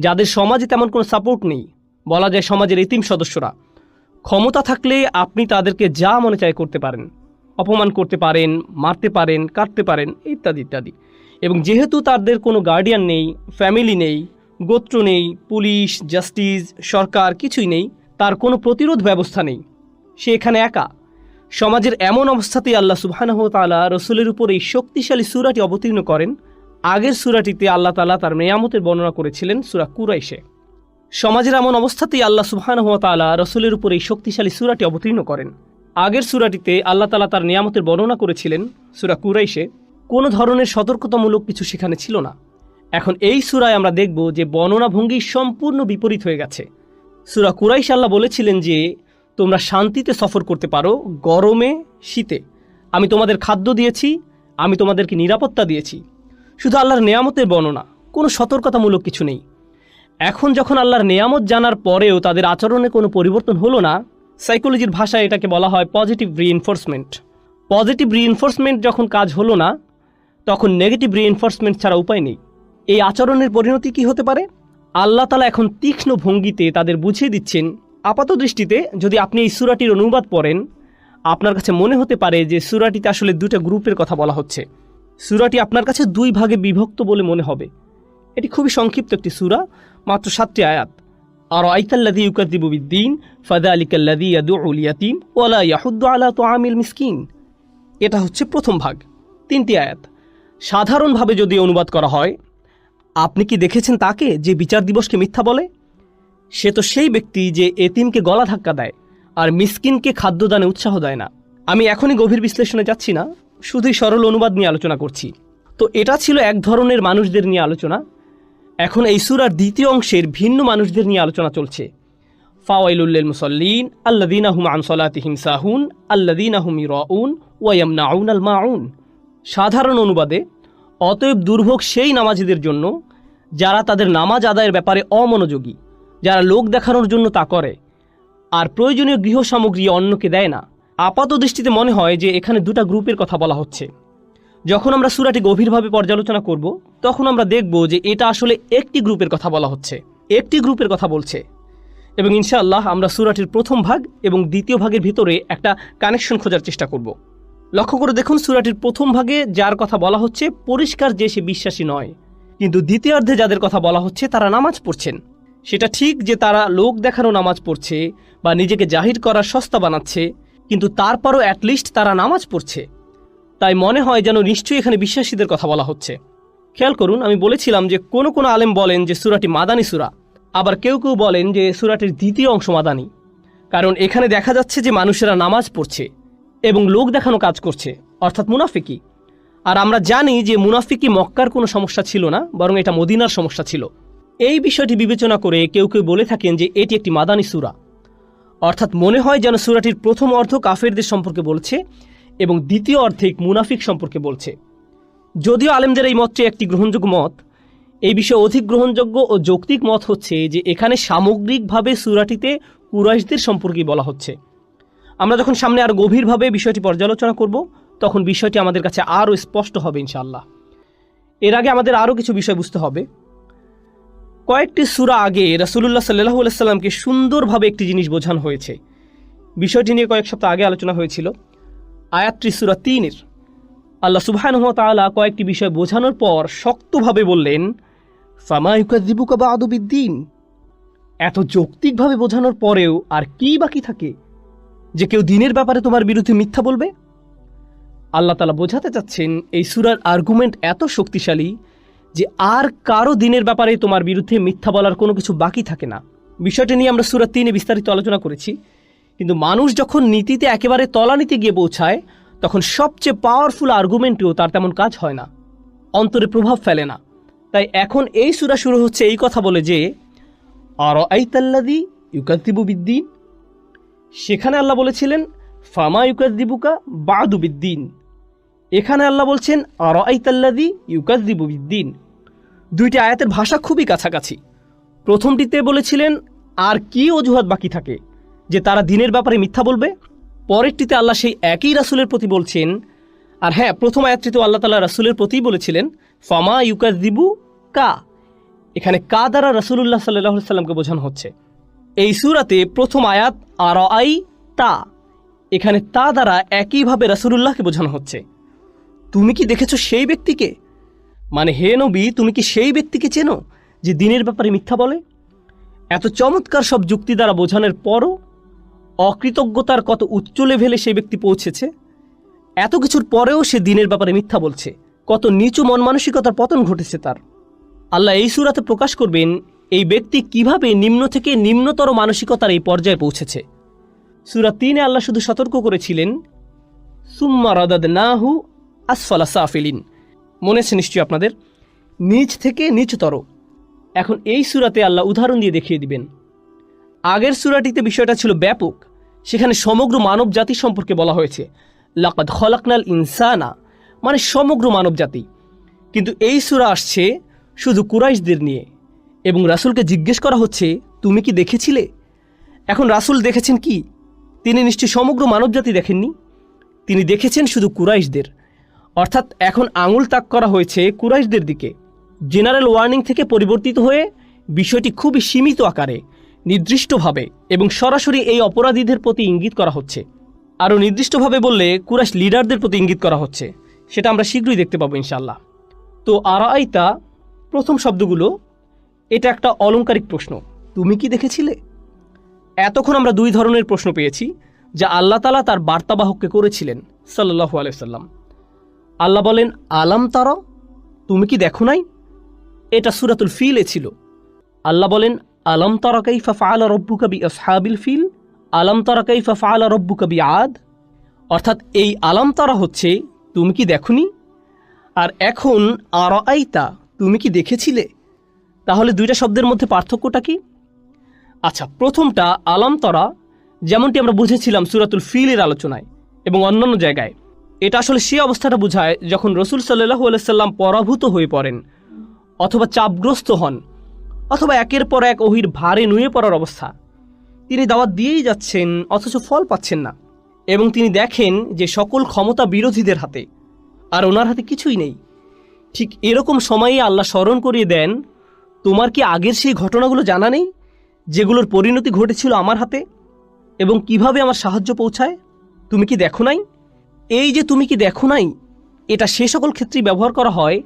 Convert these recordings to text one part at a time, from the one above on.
যাদের সমাজে তেমন কোনো সাপোর্ট নেই, বলা যায় সমাজের এতিম সদস্যরা, ক্ষমতা থাকলে আপনি তাদেরকে যা মনে চায় করতে পারেন, অপমান করতে পারেন, মারতে পারেন, কাটতে পারেন, ইত্যাদি ইত্যাদি। এবং যেহেতু তাদের কোনো গার্ডিয়ান নেই, ফ্যামিলি নেই, গোত্র নেই, পুলিশ, জাস্টিস, সরকার কিছুই নেই, তার কোনো প্রতিরোধ ব্যবস্থা নেই, সে এখানে একা। সমাজের এমন অবস্থাতেই আল্লাহ সুবহানাহু ওয়া তাআলা রসুলের উপর এই শক্তিশালী সূরাটি অবতীর্ণ করেন। আগের সূরাটিতে আল্লাহ তাআলা তার নেয়ামতের বর্ণনা করেছিলেন সূরা কুরাইশে। সমাজের এমন অবস্থাতেই আল্লাহ সুবহানাহু ওয়া তাআলা রসুলের উপর এই শক্তিশালী সূরাটি অবতীর্ণ করেন। আগের সূরাটিতে আল্লাহ তাআলা তার নেয়ামতের বর্ণনা করেছিলেন সূরা কুরাইশে, কোনো ধরনের সতর্কতামূলক কিছু সেখানে ছিল না। এখন এই সূরায় আমরা দেখব যে বর্ণনা ভঙ্গি সম্পূর্ণ বিপরীত হয়ে গেছে। সূরা কুরাইশ আল্লাহ বলেছিলেন যে তোমরা শান্তিতে সফর করতে পারো, গরমে শীতে, আমি তোমাদের খাদ্য দিয়েছি, আমি তোমাদেরকে নিরাপত্তা দিয়েছি। শুধু আল্লাহর নেয়ামতের বর্ণনা, কোনো সতর্কতামূলক কিছু নেই। এখন যখন আল্লাহর নেয়ামত জানার পরেও তাদের আচরণে কোনো পরিবর্তন হলো না, সাইকোলজির ভাষায় এটাকে বলা হয় পজিটিভ রিইনফোর্সমেন্ট। পজিটিভ রিইনফোর্সমেন্ট যখন কাজ হলো না, তখন নেগেটিভ রিইনফোর্সমেন্ট ছাড়া উপায় নেই। এই আচরণের পরিণতি কি হতে পারে? আল্লাহ তাআলা এখন তীক্ষ্ণ ভঙ্গিতে তাদের বুঝিয়ে দিচ্ছেন। আপাত দৃষ্টিতে যদি আপনি এই সূরাটির অনুবাদ পড়েন, আপনার কাছে মনে হতে পারে যে সূরাটিতে আসলে দুটো গ্রুপের কথা বলা হচ্ছে। সূরাটি আপনার কাছে দুই ভাগে বিভক্ত বলে মনে হবে। এটি খুবই সংক্ষিপ্ত একটি সূরা, মাত্র 7টি আয়াত। আরাআইতাল্লাযী ইউকাযযিবু বিদ্দীন ফাযালিকাল্লাযী ইয়াদউল ইয়াতীম ওয়া লা ইয়াহুদ্দু আলা তুআমিল মিসকিন। এটা হচ্ছে প্রথম ভাগ, 3টি আয়াত। সাধারণভাবে যদি অনুবাদ করা হয়, আপনি কি দেখেছেন তাকে যে বিচার দিবসকে মিথ্যা বলে? সে তো সেই ব্যক্তি যে এতিমকে গলা ধাক্কা দেয় আর মিসকিনকে খাদ্যদানে উৎসাহ দেয় না। আমি এখনই গভীর বিশ্লেষণে যাচ্ছি না, শুধুই সরল অনুবাদ নিয়ে আলোচনা করছি। তো এটা ছিল এক ধরনের মানুষদের নিয়ে আলোচনা। এখন এই সূরার দ্বিতীয় অংশের ভিন্ন মানুষদের নিয়ে আলোচনা চলছে। ফাওয়াইলুল লিল মুসাল্লিন আল্লাযীনা হুম আন সালাতিহিম সাহুন আল্লাযীনা হুম ইরাউন ওয়া ইয়ামনাউনাল মাউন। সাধারণ অনুবাদে, অতএব দুর্ভোগ সেই নামাজীদের জন্য যারা তাদের নামাজ আদায়ের ব্যাপারে অমনোযোগী, যারা লোক দেখানোর জন্য তা করে আর প্রয়োজনীয় গৃহ সামগ্রী অন্যকে দেয় না। আপাত দৃষ্টিতে মনে হয় যে এখানে দুটা গ্রুপের কথা বলা হচ্ছে। যখন আমরা সূরাটি গভীরভাবে পর্যালোচনা করব, তখন আমরা দেখব যে এটা আসলে একটি গ্রুপের কথা বলা হচ্ছে, একটি গ্রুপের কথা বলছে। এবং ইনশাআল্লাহ আমরা সূরাটির প্রথম ভাগ এবং দ্বিতীয় ভাগের ভিতরে একটা কানেকশন খোঁজার চেষ্টা করব। লক্ষ্য করে দেখুন, সূরাটির প্রথম ভাগে যার কথা বলা হচ্ছে পরিষ্কার যে সে বিশ্বাসী নয়, কিন্তু দ্বিতীয়ার্ধে যাদের কথা বলা হচ্ছে তারা নামাজ পড়ছেন। সেটা ঠিক যে তারা লোক দেখানো নামাজ পড়ছে বা নিজেকে জাহির করার সস্তা বানাচ্ছে, কিন্তু তারপরও অ্যাটলিস্ট তারা নামাজ পড়ছে। তাই মনে হয় যেন নিশ্চয়ই এখানে বিশ্বাসীদের কথা বলা হচ্ছে। খেয়াল করুন, আমি বলেছিলাম যে কোনো কোনো আলেম বলেন যে সূরাটি মাদানী সূরা, আবার কেউ কেউ বলেন যে সূরাটির দ্বিতীয় অংশ মাদানী, কারণ এখানে দেখা যাচ্ছে যে মানুষেরা নামাজ পড়ছে এবং লোক দেখানো কাজ করছে, অর্থাৎ মুনাফিকি। আর আমরা জানি যে মুনাফিকি মক্কার কোনো সমস্যা ছিল না, বরং এটা মদিনার সমস্যা ছিল। এই বিষয়টি বিবেচনা করে কেউ কেউ বলে থাকেন যে এটি একটি মাদানী সূরা, অর্থাৎ মনে হয় যেন সূরাটির প্রথম অর্ধ কাফেরদের সম্পর্কে বলছে এবং দ্বিতীয় অর্ধেক মুনাফিক সম্পর্কে বলছে। যদিও আলেমদের এই মতটি একটি গ্রহণযোগ্য মত, এই বিষয়ে অধিক গ্রহণযোগ্য ও যৌক্তিক মত হচ্ছে যে এখানে সামগ্রিকভাবে সূরাটিতে কুরাইশদের সম্পর্কেই বলা হচ্ছে। আমরা যখন সামনে আরও গভীরভাবে বিষয়টি পর্যালোচনা করব, তখন বিষয়টি আমাদের কাছে আরও স্পষ্ট হবে ইনশাআল্লাহ। এর আগে আমাদের আরও কিছু বিষয় বুঝতে হবে। কয়েকটি সূরা আগে রাসূলুল্লাহ সাল্লাল্লাহু আলাইহি সাল্লামকে সুন্দরভাবে একটি জিনিস বোঝানো হয়েছে। বিষয়টি নিয়ে কয়েক সপ্তাহ আগে আলোচনা হয়েছিল। আয়াতটি সূরা 3-এর। আল্লাহ সুবহানাহু ওয়া তাআলা কয়েকটি বিষয় বোঝানোর পর শক্তভাবে বললেন, ফামা ইউকাযযিবুকা বা'দু বিদ্দীন। এত যৌক্তিকভাবে বোঝানোর পরেও আর কি বাকি থাকে যে কেউ দিনের ব্যাপারে তোমার বিরুদ্ধে মিথ্যা বলবে? আল্লাহ তাআলা বোঝাতে চাচ্ছেন এই সূরার আর্গুমেন্ট এত শক্তিশালী যে আর কারো দিনের ব্যাপারে তোমার বিরুদ্ধে মিথ্যা বলার কোনো কিছু বাকি থাকে না। বিষয়টি নিয়ে আমরা সূরা 3-এ বিস্তারিত আলোচনা করেছি। কিন্তু মানুষ যখন নীতিতে একেবারে তলানিতে গিয়ে পৌঁছায়, তখন সবচেয়ে পাওয়ারফুল আর্গুমেন্টেও তার তেমন কাজ হয় না, অন্তরে প্রভাব ফেলে না। তাই এখন এই সূরা শুরু হচ্ছে এই কথা বলে যে আরাআইতাল্লাযী ইউকাযযিবু বিদ্দীন। সেখানে আল্লাহ বলেছিলেন ফামা ইউকাযযিবুকা বা'দু বিদ্দীন। এখানে আল্লাহ বলছেন আরাআইতাল্লাযী ইউকাযযিবু বিদ্দীন। দুইটি আয়াতের ভাষা খুবই কাছাকাছি। প্রথমটিতে বলেছিলেন আর কি অজুহাত বাকি থাকে যে তারা দিনের ব্যাপারে মিথ্যা বলবে। পরেরটিতে আল্লাহ সেই একই রাসূলের প্রতি বলছেন। আর হ্যাঁ, প্রথম আয়াতটিতেও আল্লাহ তাআলা রাসূলের প্রতিই বলেছিলেন ফামা ইউকাযযিবু কা। এখানে কা দ্বারা রাসূলুল্লাহ সাল্লাল্লাহু আলাইহি সাল্লামকে বোঝানো হচ্ছে। এই সূরাতে প্রথম আয়াত আরাআই তা, এখানে তা দ্বারা একইভাবে রাসূলুল্লাহকে বোঝানো হচ্ছে। তুমি কি দেখেছো সেই ব্যক্তিকে? মানে হে নবী, তুমি কি সেই ব্যক্তিকে চেনো যে দিনের ব্যাপারে মিথ্যা বলে? এত চমৎকার সব যুক্তি দ্বারা বোঝানোর পরও অকৃতজ্ঞতার কত উচ্চ লেভেলে সেই ব্যক্তি পৌঁছেছে। এত কিছুর পরেও সে দিনের ব্যাপারে মিথ্যা বলছে। কত নিচু মন মানসিকতার পতন ঘটেছে তার। আল্লাহ এই সূরাতে প্রকাশ করবেন এই ব্যক্তি কিভাবে নিম্ন থেকে নিম্নতর মানসিকতার এই পর্যায়ে পৌঁছেছে। সূরা ৩-এ আল্লাহ শুধু সতর্ক করেছিলেন সুম্মা রাদাদনাহু আসফালা সাফিলিন, মনে আছে নিশ্চয়ই আপনাদের, নিচ থেকে নিচতর। এখন এই সূরাতে আল্লাহ উদাহরণ দিয়ে দেখিয়ে দিবেন। আগের সূরাটিতে বিষয়টা ছিল ব্যাপক, সেখানে সমগ্র মানব জাতি সম্পর্কে বলা হয়েছে লাকাদ খলাকনাল ইনসানা, মানে সমগ্র মানব জাতি। কিন্তু এই সূরা আসছে শুধু কুরাইশদের নিয়ে, এবং রাসূলকে জিজ্ঞেস করা হচ্ছে তুমি কি দেখেছিলে? এখন রাসূল দেখেছেন কি? তিনি নিশ্চয়ই সমগ্র মানবজাতি দেখেননি, তিনি দেখেছেন শুধু কুরাইশদের। অর্থাৎ এখন আঙুল তাক করা হয়েছে কুরাইশদের দিকে। জেনারেল ওয়ার্নিং থেকে পরিবর্তিত হয়ে বিষয়টি খুবই সীমিত আকারে, নির্দিষ্টভাবে এবং সরাসরি এই অপরাধীদের প্রতি ইঙ্গিত করা হচ্ছে। আরও নির্দিষ্টভাবে বললে কুরাইশ লিডারদের প্রতি ইঙ্গিত করা হচ্ছে। সেটা আমরা শীঘ্রই দেখতে পাবো ইনশাআল্লাহ। তো আরাআইতা প্রথম শব্দগুলো, এটা একটা অলংকারিক প্রশ্ন, তুমি কি দেখেছিলে? এতক্ষণ আমরা দুই ধরনের প্রশ্ন পেয়েছি যা আল্লাহ তাআলা তার বার্তাবাহককে করেছিলেন সাল্লাল্লাহু আলাইহি সাল্লাম। আল্লাহ বলেন আলাম তারা, তুমি কি দেখো নাই? এটা সূরাতুল ফিলে ছিল। আল্লাহ বলেন আলাম তারা কাইফা ফাআলা রাব্বুকা বিআসহাবিল ফিল, আলাম তারা কাইফা ফাআলা রাব্বুকা বিআদ। অর্থাৎ এই আলাম তারা হচ্ছে তুমি কি দেখোনি, আর এখন আরাআইতা তুমি কি দেখেছিলে। তাহলে দুইটা শব্দের মধ্যে পার্থক্যটা কি? আচ্ছা, প্রথমটা আলাম তারা, যেমনটি আমরা বুঝেছিলাম সূরাতুল ফিলের আলোচনায় এবং অন্যান্য জায়গায়, এটা আসলে সে অবস্থাটা বোঝায় যখন রাসূল সাল্লাল্লাহু আলাইহি সাল্লাম পরাভূত হয়ে পড়েন, অথবা চাপগ্রস্ত হন, অথবা একের পর এক ওহীর ভারে নুয়ে পড়ার অবস্থা। তিনি দাওয়াত দিয়েই যাচ্ছেন অথচ ফল পাচ্ছেন না, এবং তিনি দেখেন যে সকল ক্ষমতা বিরোধীদের হাতে, আর ওনার হাতে কিছুই নেই। ঠিক এরকম সময়ে আল্লাহ স্মরণ করিয়ে দেন, তোমার কি আগের সেই ঘটনাগুলো জানা নেই যেগুলোর পরিণতি ঘটেছিল আমার হাতে, এবং কিভাবে আমার সাহায্য পৌঁছায়? তুমি কি দেখো নাই? এই যে তুমি কি দেখো নাই, এটা সে সকল ক্ষেত্রেই ব্যবহার করা হয়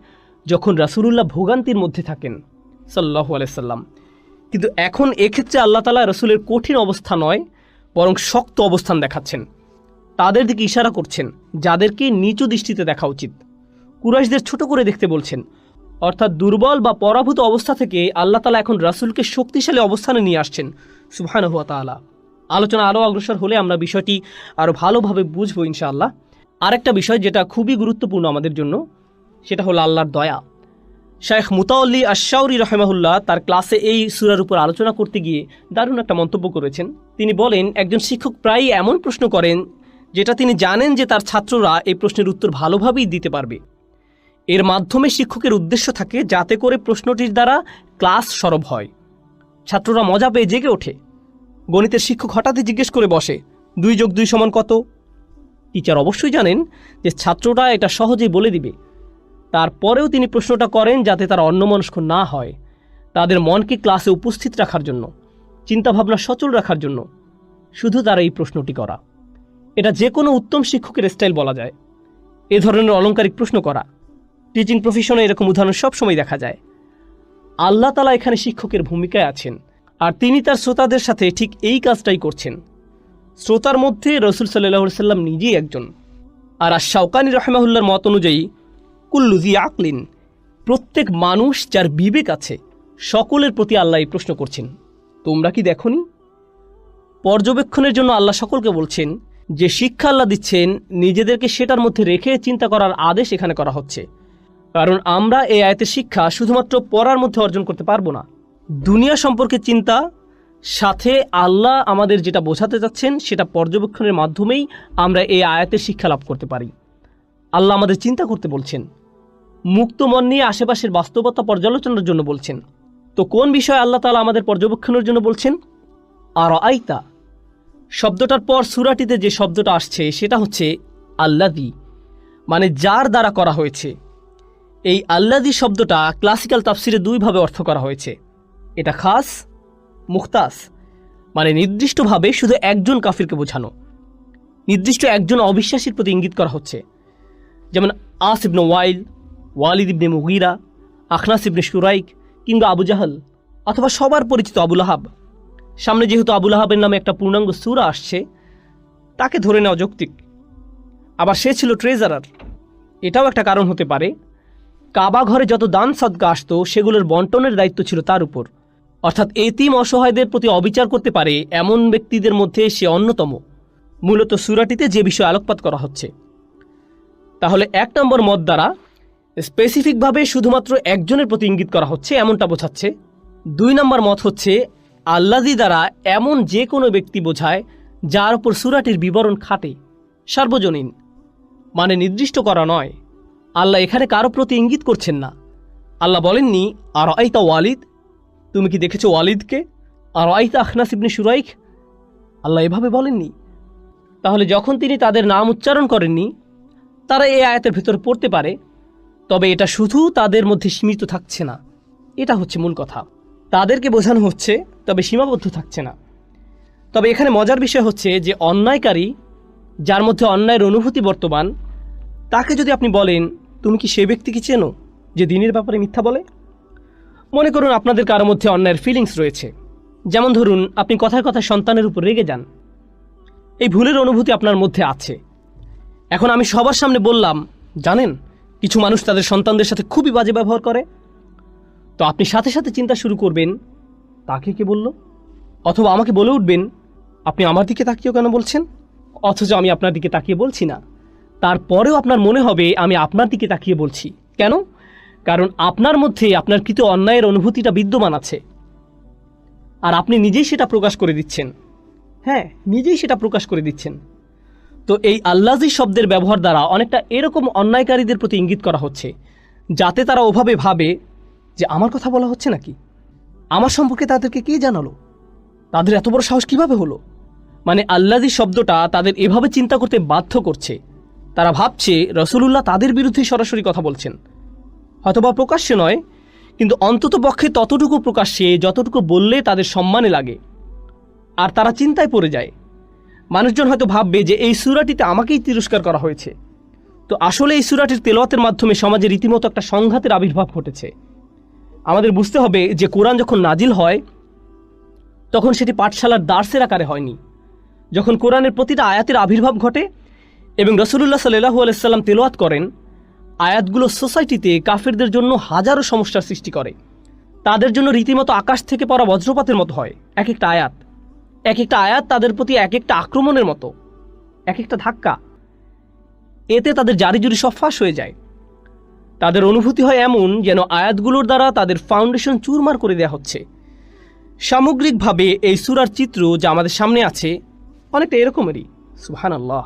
যখন রাসূলুল্লাহ ভোগান্তির মধ্যে থাকেন সাল্লাল্লাহু আলাইহি সাল্লাম। কিন্তু এখন এক্ষেত্রে আল্লাহ তাআলা রাসূলের কঠিন অবস্থা নয়, বরং শক্ত অবস্থান দেখাচ্ছেন, তাদের দিকে ইশারা করছেন যাদেরকে নিচু দৃষ্টিতে দেখা উচিত। কুরাইশদের ছোট করে দেখতে বলছেন। অর্থাৎ দুর্বল বা পরাভূত অবস্থা থেকে আল্লাহ তাআলা এখন রাসূলকে শক্তিশালী অবস্থানে নিয়ে আসছেন সুবহানাহু ওয়া তাআলা। আলোচনা আরও অগ্রসর হলে আমরা বিষয়টি আরও ভালোভাবে বুঝবো ইনশাআল্লাহ। আরেকটা বিষয় যেটা খুবই গুরুত্বপূর্ণ আমাদের জন্য, সেটা হলো আল্লাহর দয়া। শায়েখ মুতাওয়াল্লি আশ-শাওরি রাহিমাহুল্লাহ তার ক্লাসে এই সূরার উপর আলোচনা করতে গিয়ে দারুণ একটা মন্তব্য করেছেন। তিনি বলেন, একজন শিক্ষক প্রায়ই এমন প্রশ্ন করেন যেটা তিনি জানেন যে তার ছাত্ররা এই প্রশ্নের উত্তর ভালোভাবেই দিতে পারবে। এর মাধ্যমে শিক্ষকের উদ্দেশ্য থাকে যাতে করে প্রশ্নটির দ্বারা ক্লাস সরব হয়, ছাত্ররা মজা পেয়ে জেগে ওঠে। গণিতের শিক্ষক হঠাৎই জিজ্ঞেস করে বসে 2 + 2 = কত? টিচার অবশ্যই জানেন যে ছাত্রটা এটা সহজেই বলে দিবে, তারপরেও তিনি প্রশ্নটা করেন যাতে তারা অন্যমনস্ক না হয়, তাদের মনকে ক্লাসে উপস্থিত রাখার জন্য, চিন্তাভাবনা সচল রাখার জন্য শুধু তারা এই প্রশ্নটি করা। এটা যে কোনো উত্তম শিক্ষকের স্টাইল বলা যায়, এ ধরনের অলংকারিক প্রশ্ন করা। টিচিং প্রফেশনে এরকম উদাহরণ সবসময় দেখা যায়। আল্লাহ তাআলা এখানে শিক্ষকের ভূমিকায় আছেন, আর তিনি তার শ্রোতাদের সাথে ঠিক এই কাজটাই করছেন। শ্রোতার মধ্যে রাসূল সাল্লাল্লাহু আলাইহি সাল্লাম নিজেই একজন। আর আশ-শাওকানী রাহিমাহুল্লাহর মত অনুযায়ী কুল্লু যী আকলিন, প্রত্যেক মানুষ যার বিবেক আছে সকলের প্রতি আল্লাহ এই প্রশ্ন করছেন, তোমরা কি দেখোনি? পর্যবেক্ষণের জন্য আল্লাহ সকলকে বলছেন যে শিক্ষা আল্লাহ দিচ্ছেন, নিজেদেরকে সেটার মধ্যে রেখে চিন্তা করার আদেশ এখানে করা হচ্ছে। কারণ আমরা এই আয়াতের শিক্ষা শুধুমাত্র পড়ার মধ্যে অর্জন করতে পারবো না। দুনিয়া সম্পর্কে চিন্তা সাথে আল্লাহ আমাদের যেটা বোঝাতে চাচ্ছেন সেটা পর্যবেক্ষণের মাধ্যমেই আমরা এই আয়াতের শিক্ষা লাভ করতে পারি। আল্লাহ আমাদের চিন্তা করতে বলছেন, মুক্ত মন নিয়ে আশেপাশের বাস্তবতা পর্যালোচনার জন্য বলছেন। তো কোন বিষয়ে আল্লাহ তাআলা আমাদের পর্যবেক্ষণের জন্য বলছেন? আরাআইতা শব্দটার পর সূরাটিতে যে শব্দটা আসছে সেটা হচ্ছে আল্লাযী, মানে যার দ্বারা করা হয়েছে। এই আল্লাদি শব্দটা ক্লাসিক্যাল তাফসিরে দুইভাবে অর্থ করা হয়েছে। এটা খাস, মুখতাস, মানে নির্দিষ্টভাবে শুধু একজন কাফিরকে বোঝানো, নির্দিষ্ট একজন অবিশ্বাসীর প্রতি ইঙ্গিত করা হচ্ছে। যেমন আস ইবনে ওয়াইল, ওয়ালিদ ইবনে মুগীরা, আখনাস ইবনে শুরাইক কিংবা আবু জাহল, অথবা সবার পরিচিত আবুল আহাব। সামনে যেহেতু আবুল আহাবের নামে একটা পূর্ণাঙ্গ সূরা আসছে, তাকে ধরে নেওয়া যৌক্তিক। আবার সে ছিল ট্রেজারার, এটাও একটা কারণ হতে পারে। কাবা ঘরে যত দান সদকা আসতো সেগুলোর বন্টনের দায়িত্ব ছিল তার উপর। অর্থাৎ এতিম অসহায়দের প্রতি অবিচার করতে পারে এমন ব্যক্তিদের মধ্যে সে অন্যতম। মূলত সূরাটিতে যে বিষয়ে আলোকপাত করা হচ্ছে, তাহলে 1 নম্বর মত দ্বারা স্পেসিফিকভাবে শুধুমাত্র একজনের প্রতি ইঙ্গিত করা হচ্ছে এমনটা বোঝাচ্ছে। 2 নম্বর মত হচ্ছে আল্লাদি দ্বারা এমন যে কোনো ব্যক্তি বোঝায় যার উপর সূরাটির বিবরণ খাটে, সার্বজনীন, মানে নির্দিষ্ট করা নয়। আল্লাহ এখানে কারো প্রতি ইঙ্গিত করছেন না। আল্লাহ বলেননি আর আইতা ওয়ালিদ, তুমি কি দেখেছো ওয়ালিদকে? আর আইতা আখনাস ইবনে শুরাইক, আল্লাহ এভাবে বলেননি। তাহলে যখন তিনি তাদের নাম উচ্চারণ করেননি, তারা এই আয়াতের ভিতর পড়তে পারে, তবে এটা শুধু তাদের মধ্যে সীমিত থাকছে না। এটা হচ্ছে মূল কথা। তাদেরকে বোঝানো হচ্ছে, তবে সীমাবদ্ধ থাকছে না। তবে এখানে মজার বিষয় হচ্ছে যে অন্যায়কারী, যার মধ্যে অন্যায়ের অনুভূতি বর্তমান, তাকে যদি আপনি বলেন তুমি কি সে ব্যক্তিকে চেনো যে দিনের ব্যাপারে মিথ্যা বলে? মনে করুন আপনাদের কারো মধ্যে অন্যায়ের ফিলিংস রয়েছে। যেমন ধরুন আপনি কথায় কথায় সন্তানের উপর রেগে যান, এই ভুলের অনুভূতি আপনার মধ্যে আছে। এখন আমি সবার সামনে বললাম, জানেন কিছু মানুষ তাদের সন্তানদের সাথে খুবই বাজে ব্যবহার করে, তো আপনি সাথে সাথে চিন্তা শুরু করবেন তাকে কে বলল, অথবা আমাকে বলে উঠবেন আপনি আমার দিকে তাকিয়েও কেন বলছেন, অথচ আমি আপনার দিকে তাকিয়ে বলছি না। তারপরেও আপনার মনে হবে আমি আপনার দিকে তাকিয়ে বলছি। কেন? কারণ আপনার মধ্যে আপনার কৃত অন্যায়ের অনুভূতিটা বিদ্যমান আছে, আর আপনি নিজেই সেটা প্রকাশ করে দিচ্ছেন। হ্যাঁ, নিজেই সেটা প্রকাশ করে দিচ্ছেন। তো এই আল্লাজি শব্দের ব্যবহার দ্বারা অনেকটা এরকম অন্যায়কারীদের প্রতি ইঙ্গিত করা হচ্ছে, যাতে তারা ওভাবে ভাবে যে আমার কথা বলা হচ্ছে নাকি, আমার সম্পর্কে তাদেরকে কে জানালো, তাদের এত বড় সাহস কিভাবে হলো। মানে আল্লাজি শব্দটা তাদের এভাবে চিন্তা করতে বাধ্য করছে। তারা ভাবছে রাসূলুল্লাহ তাদের বিরুদ্ধে সরাসরি কথা বলছেন, হয়তোবা প্রকাশ্যে নয়, কিন্তু অন্তত পক্ষে ততটুকু প্রকাশ্যে যতটুকু বললে তাদের সম্মানে লাগে। আর তারা চিন্তায় পড়ে যায়, মানুষজন হয়তো ভাববে যে এই সূরাটিতে আমাকেই তিরস্কার করা হয়েছে। তো আসলে এই সূরাটির তেলাওয়াতের মাধ্যমে সমাজে রীতিমতো একটা সংঘাতের আবির্ভাব ঘটেছে। আমাদের বুঝতে হবে যে কোরআন যখন নাজিল হয় তখন সেটি পাঠশালার দার্সের আকারে হয়নি। যখন কোরআনের প্রতিটা আয়াতের আবির্ভাব ঘটে এবং রাসূলুল্লাহ সাল্লাল্লাহু আলাইহি সাল্লাম তেলাওয়াত করেন, আয়াতগুলো সোসাইটিতে কাফেরদের জন্য হাজারো সমস্যার সৃষ্টি করে। তাদের জন্য রীতিমতো আকাশ থেকে পড়া বজ্রপাতের মতো হয় এক একটা আয়াত। এক একটা আয়াত তাদের প্রতি এক একটা আক্রমণের মতো, এক একটা ধাক্কা। এতে তাদের জারিজুরি সব ফাঁস হয়ে যায়। তাদের অনুভূতি হয় এমন যেন আয়াতগুলোর দ্বারা তাদের ফাউন্ডেশন চুরমার করে দেওয়া হচ্ছে। সামগ্রিকভাবে এই সূরার চিত্র যা আমাদের সামনে আছে অনেকটা এরকমই। সুবহানাল্লাহ।